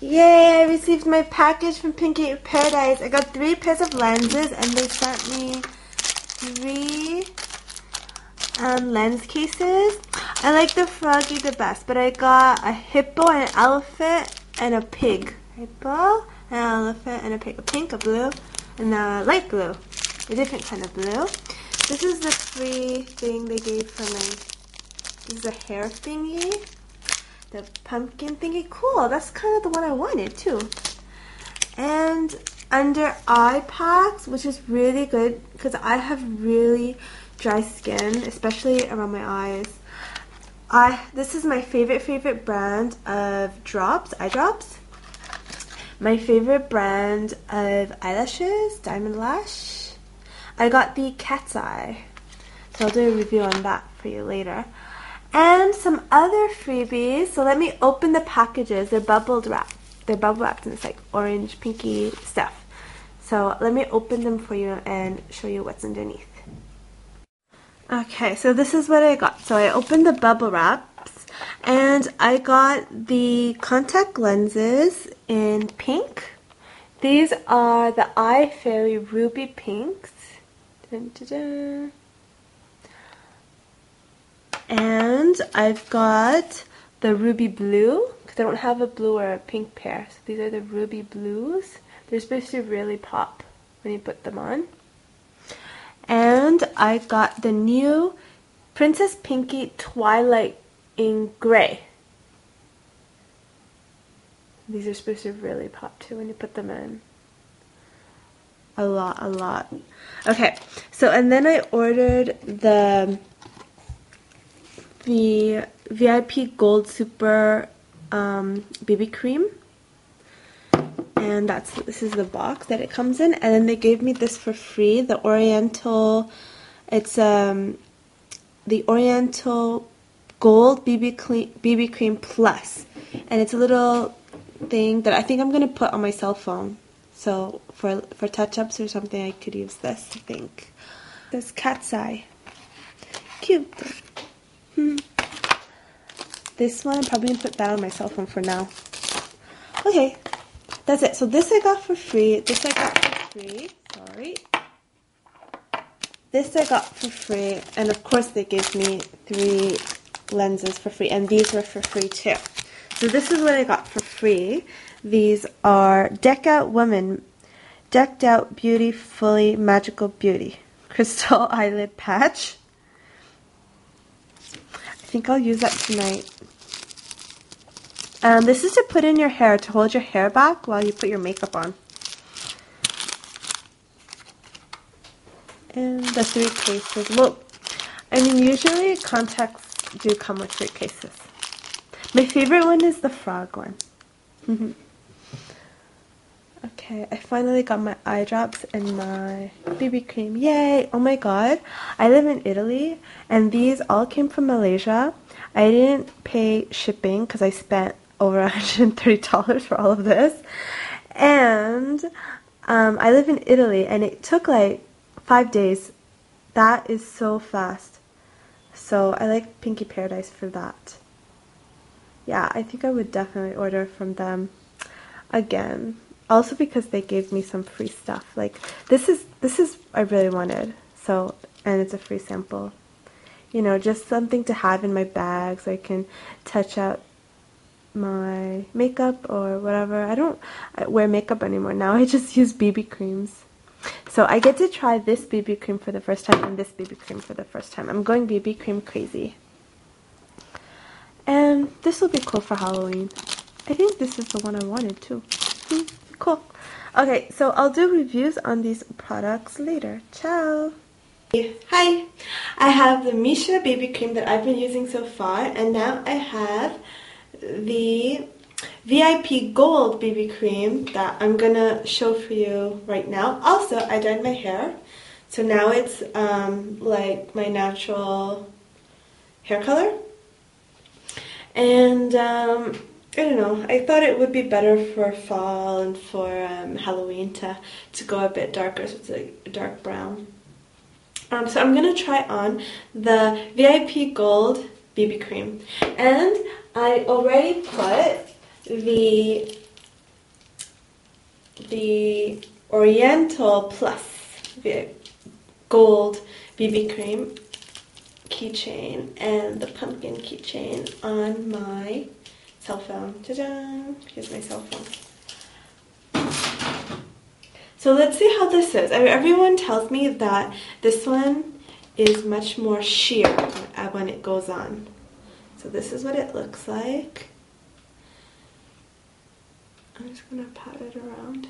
Yay, I received my package from Pinky Paradise. I got 3 pairs of lenses and they sent me 3 lens cases. I like the froggy the best, but I got a hippo and an elephant and a pig. Hippo, an elephant, and a pig. A pink, a blue, and a light blue. A different kind of blue. This is the free thing they gave for my... This is a hair thingy. The pumpkin thingy. Cool, that's kind of the one I wanted too. And under eye packs, which is really good because I have really dry skin, especially around my eyes. This is my favorite brand of drops, eye drops. My favorite brand of eyelashes, Diamond Lash. I got the cat's eye, so I'll do a review on that for you later. And some other freebies. So let me open the packages. They're bubble wrapped. They're bubble wrapped and it's like orange, pinky stuff. So let me open them for you and show you what's underneath. Okay, so this is what I got. So I opened the bubble wraps and I got the contact lenses in pink. These are the ifairy ruby pinks. Dun, dun, dun. And I've got the ruby blue, because I don't have a blue or a pink pair. So these are the ruby blues. They're supposed to really pop when you put them on. And I got the new Princess Pinky Twilight in gray. These are supposed to really pop too when you put them in. A lot. Okay, so and then I ordered the VIP Gold Super BB cream, and this is the box that it comes in, and then they gave me this for free, the Oriental, it's the Oriental Gold BB cream Plus, and it's a little thing that I think I'm gonna put on my cell phone, so for touch-ups or something I could use this, I think. This cat's eye, cute. This one, I'm probably going to put that on my cell phone for now. Okay, that's it. So this I got for free. This I got for free. Sorry. This I got for free. And of course they gave me 3 lenses for free. And these were for free too. So this is what I got for free. These are Deck Out Woman. Decked Out Beauty Fully Magical Beauty. Crystal Eyelid Patch. I think I'll use that tonight. This is to put in your hair, to hold your hair back while you put your makeup on. And the 3 cases. Well, I mean, usually contacts do come with 3 cases. My favorite one is the frog one. Okay, I finally got my eye drops and my BB cream. Yay! Oh my god. I live in Italy and these all came from Malaysia. I didn't pay shipping because I spent over $130 for all of this. And I live in Italy and it took like 5 days. That is so fast. So I like Pinky Paradise for that. Yeah, I think I would definitely order from them again. Also because they gave me some free stuff. Like this is I really wanted. So, and it's a free sample. You know, just something to have in my bag so I can touch out my makeup or whatever. I don't wear makeup anymore now. I just use BB creams. So I get to try this BB cream for the first time and this BB cream for the first time. I'm going BB cream crazy. And this will be cool for Halloween. I think this is the one I wanted too. Cool. Okay, so I'll do reviews on these products later. Ciao! Hi! I have the Missha BB cream that I've been using so far, and now I have the VIP Gold BB cream that I'm gonna show for you right now. Also, I dyed my hair, so now it's like my natural hair color. And I don't know, I thought it would be better for fall and for Halloween to go a bit darker, so it's like a dark brown. So I'm going to try on the VIP Gold BB cream. And I already put the the Oriental Plus Gold BB Cream keychain and the pumpkin keychain on my cell phone. Ta-da! Here's my cell phone. So let's see how this is. I mean, everyone tells me that this one is much more sheer when it goes on. So this is what it looks like. I'm just going to pat it around.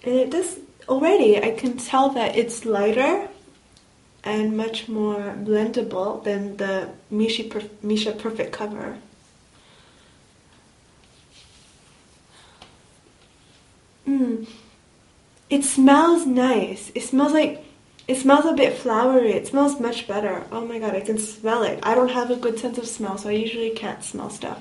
And it does, already I can tell that it's lighter and much more blendable than the Missha Perfect Cover. It smells nice. It smells a bit flowery. It smells much better. Oh my god, I can smell it. I don't have a good sense of smell, so I usually can't smell stuff.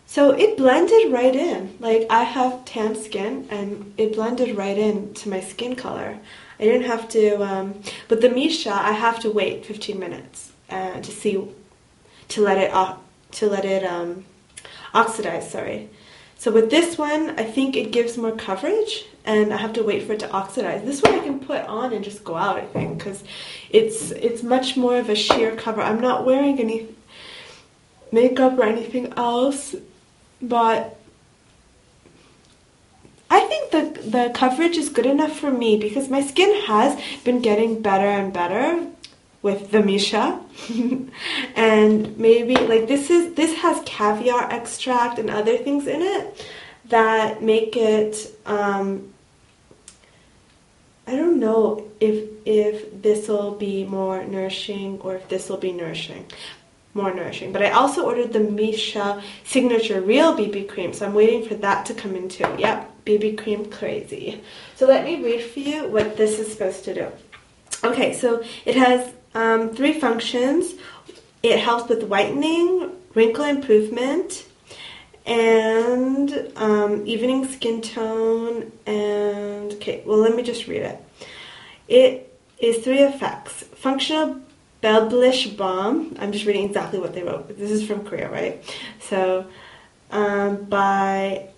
So it blended right in. Like, I have tan skin and it blended right in to my skin color. I didn't have to, but the Missha, I have to wait 15 minutes to let it oxidize, sorry. So with this one, I think it gives more coverage and I have to wait for it to oxidize. This one I can put on and just go out, I think, because it's much more of a sheer cover. I'm not wearing any makeup or anything else, but I think the coverage is good enough for me because my skin has been getting better and better with the Missha. And maybe like this has caviar extract and other things in it that make it I don't know if this will be more nourishing or if this will be more nourishing. But I also ordered the Missha Signature Real BB Cream, so I'm waiting for that to come in too. Yep, BB Cream crazy. So let me read for you what this is supposed to do. Okay, so it has 3 functions. It helps with whitening, wrinkle improvement, and evening skin tone, and okay, well, let me just read it. It is 3 effects. Functional Belblish Balm. I'm just reading exactly what they wrote. This is from Korea, right? So by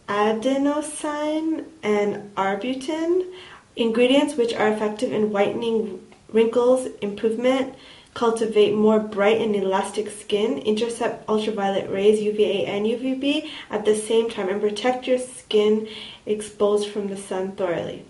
adenosine and arbutin, ingredients which are effective in whitening, wrinkles improvement, cultivate more bright and elastic skin, intercept ultraviolet rays, UVA and UVB at the same time, and protect your skin exposed from the sun thoroughly.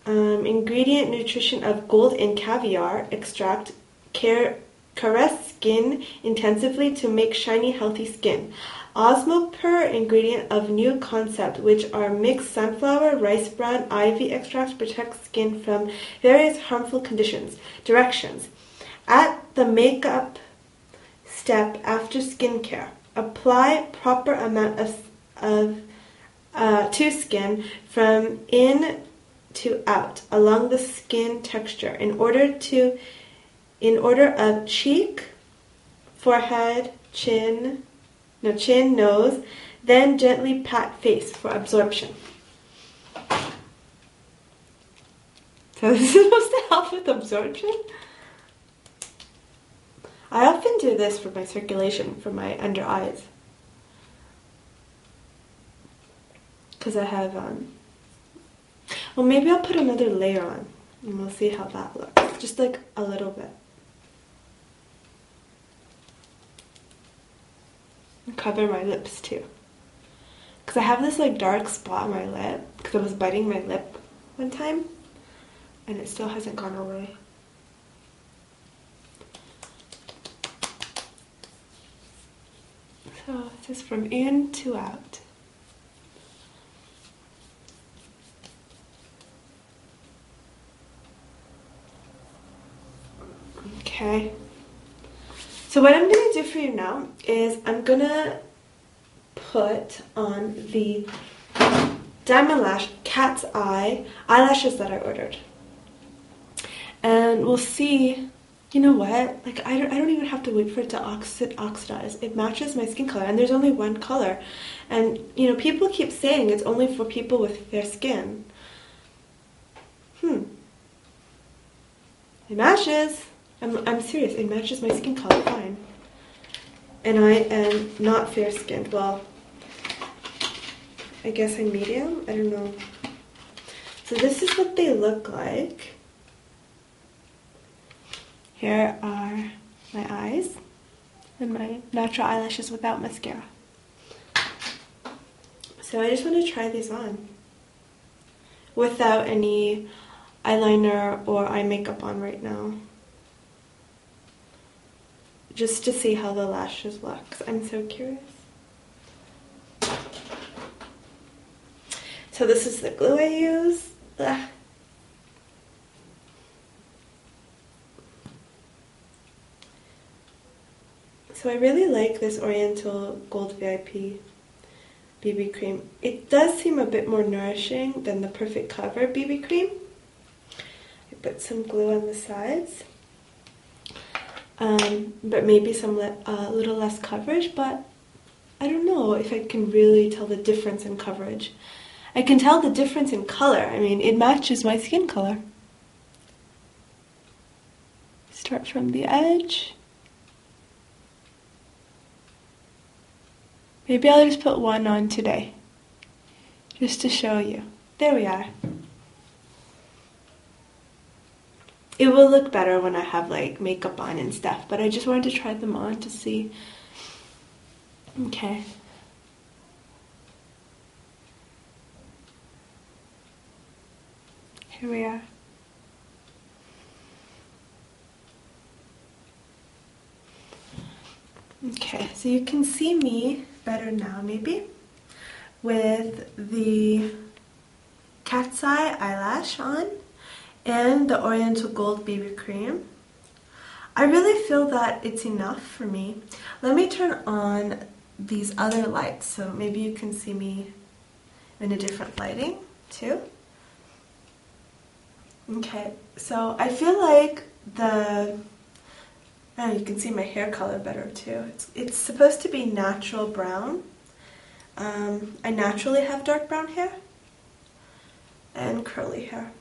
Ingredient nutrition of gold and caviar extract caress skin intensively to make shiny, healthy skin. Osmopur ingredient of new concept, which are mixed sunflower, rice bran, ivy extracts, protect skin from various harmful conditions. Directions. At the makeup step after skincare, apply proper amount to skin from in to out along the skin texture in order of cheek, forehead, chin, nose, then gently pat face for absorption. So this is supposed to help with absorption? I often do this for my circulation, for my under eyes. Because I have, well, maybe I'll put another layer on and we'll see how that looks. Just like a little bit. Cover my lips too, because I have this like dark spot on my lip because I was biting my lip one time and it still hasn't gone away. So this is from in to out. Okay. So what I'm going to do for you now is I'm going to put on the Diamond Lash Cat's Eye eyelashes that I ordered. And we'll see, you know what, like I don't even have to wait for it to oxidize. It matches my skin color and there's only one color. And, you know, people keep saying it's only for people with fair skin. It matches. I'm serious. It matches my skin color fine. And I am not fair skinned. Well, I guess I'm medium. I don't know. So this is what they look like. Here are my eyes and my natural eyelashes without mascara. So I just want to try these on without any eyeliner or eye makeup on right now. Just to see how the lashes look. I'm so curious. So this is the glue I use. Ugh. So I really like this Oriental Gold VIP BB cream. It does seem a bit more nourishing than the Perfect Cover BB cream. I put some glue on the sides. But maybe some little less coverage, but I don't know if I can really tell the difference in coverage. I can tell the difference in color. I mean, it matches my skin color. Start from the edge. Maybe I'll just put one on today, just to show you. There we are. It will look better when I have like makeup on and stuff, but I just wanted to try them on to see. Okay. Here we are. Okay, so you can see me better now maybe with the cat's eye eyelash on and the Oriental Gold BB cream. I really feel that it's enough for me. Let me turn on these other lights so maybe you can see me in a different lighting too. Okay, so I feel like you can see my hair color better too. It's supposed to be natural brown. I naturally have dark brown hair and curly hair.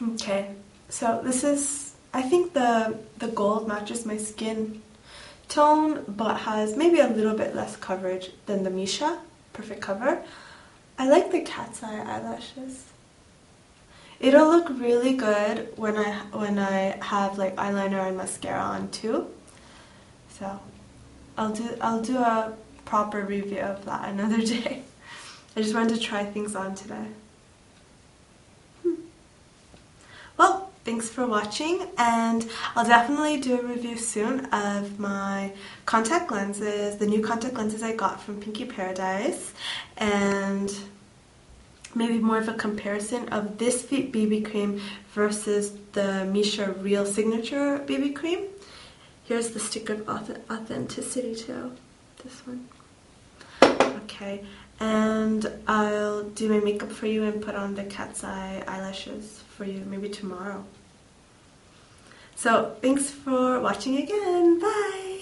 Okay, so this is, I think the gold matches my skin tone, but has maybe a little bit less coverage than the Missha Perfect Cover. I like the cat's eye eyelashes. It'll look really good when I have like eyeliner and mascara on too. So I'll do a proper review of that another day. I just wanted to try things on today. Well, thanks for watching, and I'll definitely do a review soon of my contact lenses, the new contact lenses I got from Pinky Paradise, and maybe more of a comparison of this BB cream versus the Missha Real Signature BB cream. Here's the stick of authenticity too, this one. Okay, and I'll do my makeup for you and put on the cat's eye eyelashes for you maybe tomorrow. So thanks for watching again. Bye!